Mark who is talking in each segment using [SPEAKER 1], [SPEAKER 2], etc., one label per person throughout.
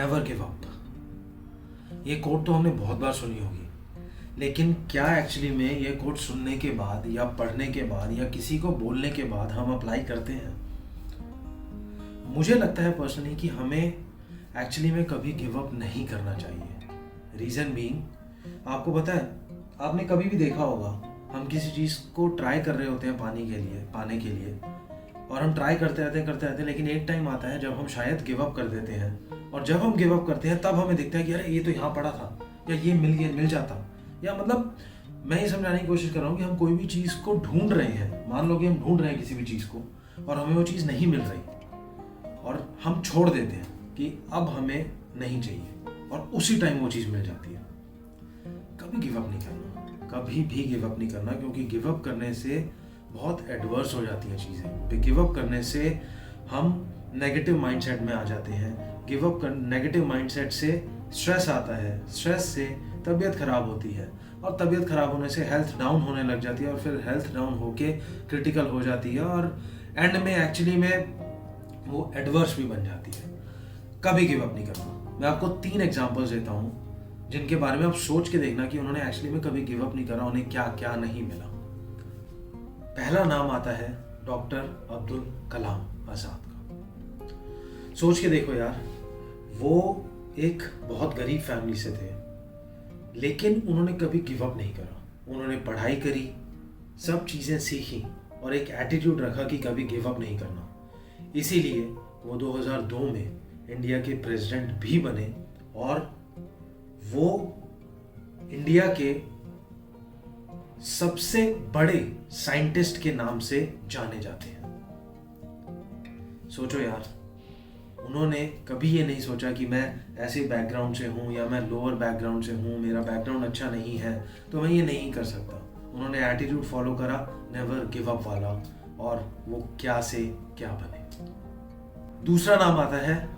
[SPEAKER 1] Never give up. ये coat तो हमने बहुत बार सुनी होगी, लेकिन क्या एक्चुअली में ये कोट सुनने के बाद या पढ़ने के बाद या किसी को बोलने के बाद हम अप्लाई करते हैं? मुझे लगता है पर्सनली कि हमें एक्चुअली में कभी गिव अप नहीं करना चाहिए। रीज़न बीइंग, आपको पता है, आपने कभी भी देखा होगा, हम किसी चीज़ को ट्राई कर रहे होते हैं पाने के लिए, और हम ट्राई करते रहते हैं, लेकिन एक टाइम आता है जब हम शायद गिव अप कर देते हैं। और जब हम गिव अप करते हैं तब हमें दिखता है कि अरे ये तो यहाँ पड़ा था, या ये मिल जाता, या मतलब मैं ये समझाने की कोशिश कर रहा हूँ कि हम कोई भी चीज़ को ढूंढ रहे हैं। मान लो कि हम ढूंढ रहे हैं किसी भी चीज़ को और हमें वो चीज़ नहीं मिल रही और हम छोड़ देते हैं कि अब हमें नहीं चाहिए, और उसी टाइम वो चीज़ मिल जाती है। कभी गिव अप नहीं करना, कभी भी गिव अप नहीं करना, क्योंकि गिव अप करने से बहुत एडवर्स हो जाती हैं चीज़ें। गिव अप करने से हम नेगेटिव माइंडसेट में आ जाते हैं। नेगेटिव माइंडसेट से स्ट्रेस आता है, स्ट्रेस से तबीयत खराब होती है, और तबीयत खराब होने से हेल्थ डाउन होने लग जाती है, और फिर हेल्थ डाउन होके क्रिटिकल हो जाती है, और एंड में एक्चुअली में वो एडवर्स भी बन जाती है। कभी गिव अप नहीं करना। मैं आपको 3 एग्जांपल्स देता हूँ जिनके बारे में आप सोच के देखना कि उन्होंने एक्चुअली में कभी गिव अप नहीं करा, उन्हें क्या क्या नहीं मिला। पहला नाम आता है डॉक्टर अब्दुल कलाम आजाद का। सोच के देखो यार, वो एक बहुत गरीब फैमिली से थे, लेकिन उन्होंने कभी गिव अप नहीं करा। उन्होंने पढ़ाई करी, सब चीज़ें सीखी, और एक एटीट्यूड रखा कि कभी गिव अप नहीं करना। इसीलिए वो 2002 में इंडिया के प्रेसिडेंट भी बने, और वो इंडिया के सबसे बड़े साइंटिस्ट के नाम से जाने जाते हैं। सोचो यार, उन्होंने कभी ये नहीं सोचा कि मैं ऐसे बैकग्राउंड से हूँ या मैं लोअर बैकग्राउंड से हूँ, मेरा बैकग्राउंड अच्छा नहीं है तो मैं ये नहीं कर सकता। उन्होंने एटीट्यूड फॉलो करा, नेवर गिव अप वाला, और वो क्या से क्या बने। दूसरा नाम आता है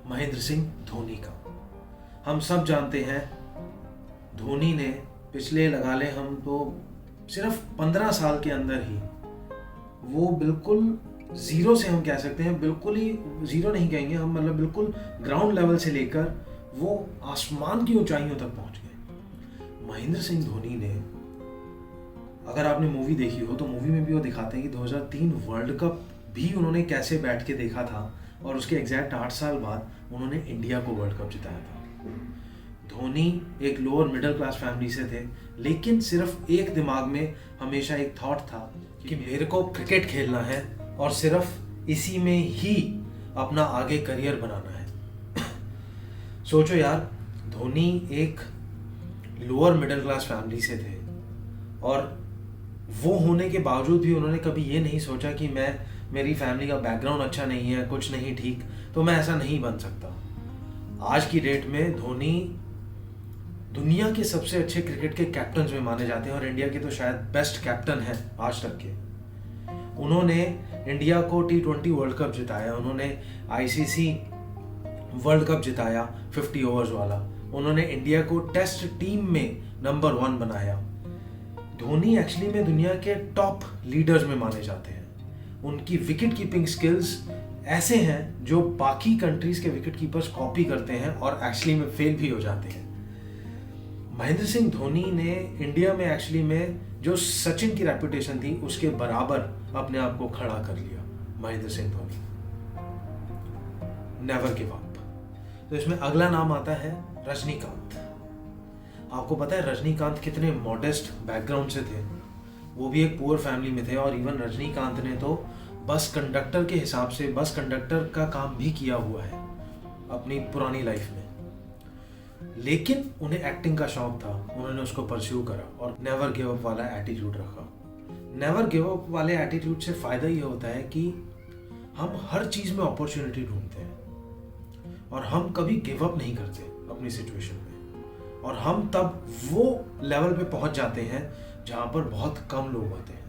[SPEAKER 1] महेंद्र सिंह धोनी का। हम सब जानते हैं, धोनी ने पिछले लगा ले हम तो सिर्फ 15 साल के अंदर ही वो बिल्कुल जीरो से, हम कह सकते हैं बिल्कुल ही जीरो नहीं कहेंगे हम, मतलब बिल्कुल ग्राउंड लेवल से लेकर वो आसमान की ऊंचाइयों तक पहुंच गए। महेंद्र सिंह धोनी ने, अगर आपने मूवी देखी हो तो मूवी में भी वो दिखाते हैं कि 2003 वर्ल्ड कप भी उन्होंने कैसे बैठ के देखा था, और उसके एग्जैक्ट 8 साल बाद उन्होंने इंडिया को वर्ल्ड कप जिताया था। धोनी एक लोअर मिडिल क्लास फैमिली से थे, लेकिन सिर्फ एक दिमाग में हमेशा एक थॉट था कि मेरे को क्रिकेट खेलना है और सिर्फ इसी में ही अपना आगे करियर बनाना है। सोचो यार, धोनी एक लोअर मिडिल क्लास फैमिली से थे, और वो होने के बावजूद भी उन्होंने कभी ये नहीं सोचा कि मेरी फैमिली का बैकग्राउंड अच्छा नहीं है, कुछ नहीं ठीक, तो मैं ऐसा नहीं बन सकता। आज की डेट में धोनी दुनिया के सबसे अच्छे क्रिकेट के कैप्टन्स में माने जाते हैं, और इंडिया के तो शायद बेस्ट कैप्टन हैं आज तक के। उन्होंने इंडिया को T20 वर्ल्ड कप जिताया, उन्होंने ICC वर्ल्ड कप जिताया 50 ओवर्स वाला, उन्होंने इंडिया को टेस्ट टीम में नंबर 1 बनाया। धोनी एक्चुअली में दुनिया के टॉप लीडर्स में माने जाते हैं। उनकी विकेट कीपिंग स्किल्स ऐसे हैं जो बाकी कंट्रीज के विकेट कीपर्स कॉपी करते हैं और एक्चुअली में फेल भी हो जाते हैं। महेंद्र सिंह धोनी ने इंडिया में एक्चुअली में जो सचिन की रेपुटेशन थी उसके बराबर अपने आप को खड़ा कर लिया। Mahendra Singh Dhoni, never give up. तो इसमें अगला नाम आता है रजनीकांत। आपको पता है रजनीकांत कितने मॉडेस्ट बैकग्राउंड से थे, वो भी एक पुअर फैमिली में थे, और इवन रजनीकांत ने तो बस कंडक्टर के हिसाब से बस कंडक्टर का काम भी किया हुआ है अपनी पुरानी लाइफ में। लेकिन उन्हें एक्टिंग का शौक था, उन्होंने उसको परस्यू करा और नेवर गिव अप वाला एटीट्यूड रखा। नेवर गिव अप वाले एटीट्यूड से फायदा ये होता है कि हम हर चीज में अपॉर्चुनिटी ढूंढते हैं, और हम कभी गिव अप नहीं करते अपनी सिचुएशन में, और हम तब वो लेवल पे पहुंच जाते हैं जहां पर बहुत कम लोग होते हैं।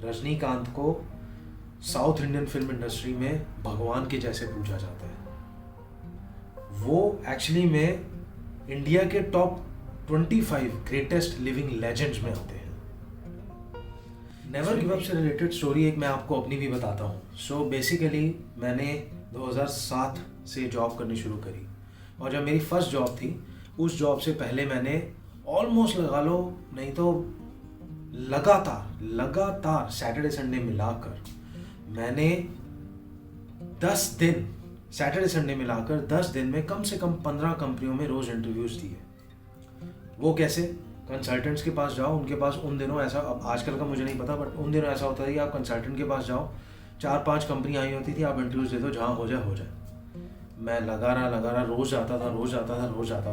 [SPEAKER 1] रजनीकांत को साउथ इंडियन फिल्म इंडस्ट्री में भगवान के जैसे पूजा जाता है। वो एक्चुअली में इंडिया के टॉप 25 ग्रेटेस्ट लिविंग लेजेंड्स में आते हैं। नेवर गिव अप से रिलेटेड स्टोरी एक मैं आपको अपनी भी बताता हूँ। सो बेसिकली मैंने 2007 से जॉब करनी शुरू करी, और जब मेरी फर्स्ट जॉब थी, उस जॉब से पहले मैंने ऑलमोस्ट लगा लो, नहीं तो लगातार सैटरडे संडे मिलाकर मैंने 10 दिन, सैटरडे संडे मिलाकर 10 दिन में कम से कम 15 कंपनियों में रोज इंटरव्यूज दिए। वो कैसे? कंसल्टेंट्स के पास जाओ, उनके पास उन दिनों ऐसा, अब आजकल का मुझे नहीं पता, बट उन दिनों ऐसा होता था कि आप कंसल्टेंट के पास जाओ, 4-5 कंपनी आई होती थी, आप इंटरव्यूज दे दो, जहाँ हो जाए। मैं लगा रहा रोज आता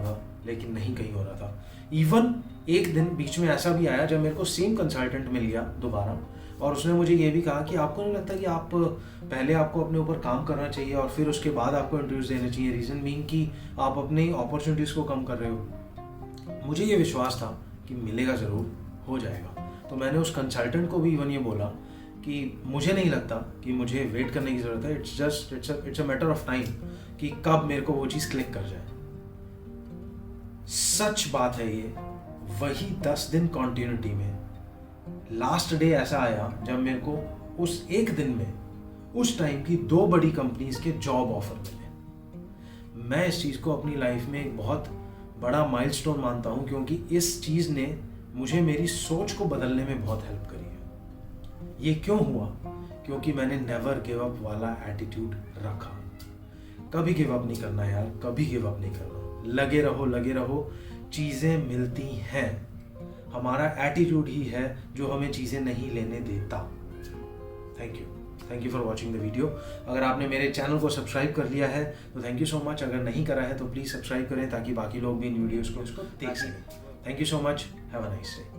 [SPEAKER 1] था, लेकिन नहीं कहीं हो रहा था। इवन एक दिन बीच में ऐसा भी आया जब मेरे को सेम कंसल्टेंट मिल गया दोबारा, और उसने मुझे ये भी कहा कि आपको नहीं लगता कि आप पहले आपको अपने ऊपर काम करना चाहिए और फिर उसके बाद आपको इंटरव्यूज देने चाहिए, रीज़न बीइंग कि आप अपनी अपॉर्चुनिटीज़ को कम कर रहे हो। मुझे ये विश्वास था कि मिलेगा ज़रूर, हो जाएगा। तो मैंने उस कंसल्टेंट को भी इवन ये बोला कि मुझे नहीं लगता कि मुझे वेट करने की ज़रूरत है, it's a matter of time कि कब मेरे को वो चीज़ क्लिक कर जाए। सच बात है ये। वही 10 दिन कॉन्टिन्यूटी में लास्ट डे ऐसा आया जब मेरे को उस एक दिन में उस टाइम की 2 बड़ी कंपनीज के जॉब ऑफर मिले। मैं इस चीज़ को अपनी लाइफ में एक बहुत बड़ा माइलस्टोन मानता हूँ, क्योंकि इस चीज़ ने मुझे मेरी सोच को बदलने में बहुत हेल्प करी है। ये क्यों हुआ? क्योंकि मैंने नेवर गिव अप वाला एटीट्यूड रखा। कभी गिव अप नहीं करना यार, कभी गिव अप नहीं करना। लगे रहो, चीज़ें मिलती हैं। हमारा एटीट्यूड ही है जो हमें चीज़ें नहीं लेने देता। Thank you for watching the video. अगर आपने मेरे चैनल को सब्सक्राइब कर लिया है तो थैंक यू सो मच। अगर नहीं करा है तो प्लीज़ सब्सक्राइब करें ताकि बाकी लोग भी इन वीडियोज़ को देख सकें। Thank you so much. Have a nice day.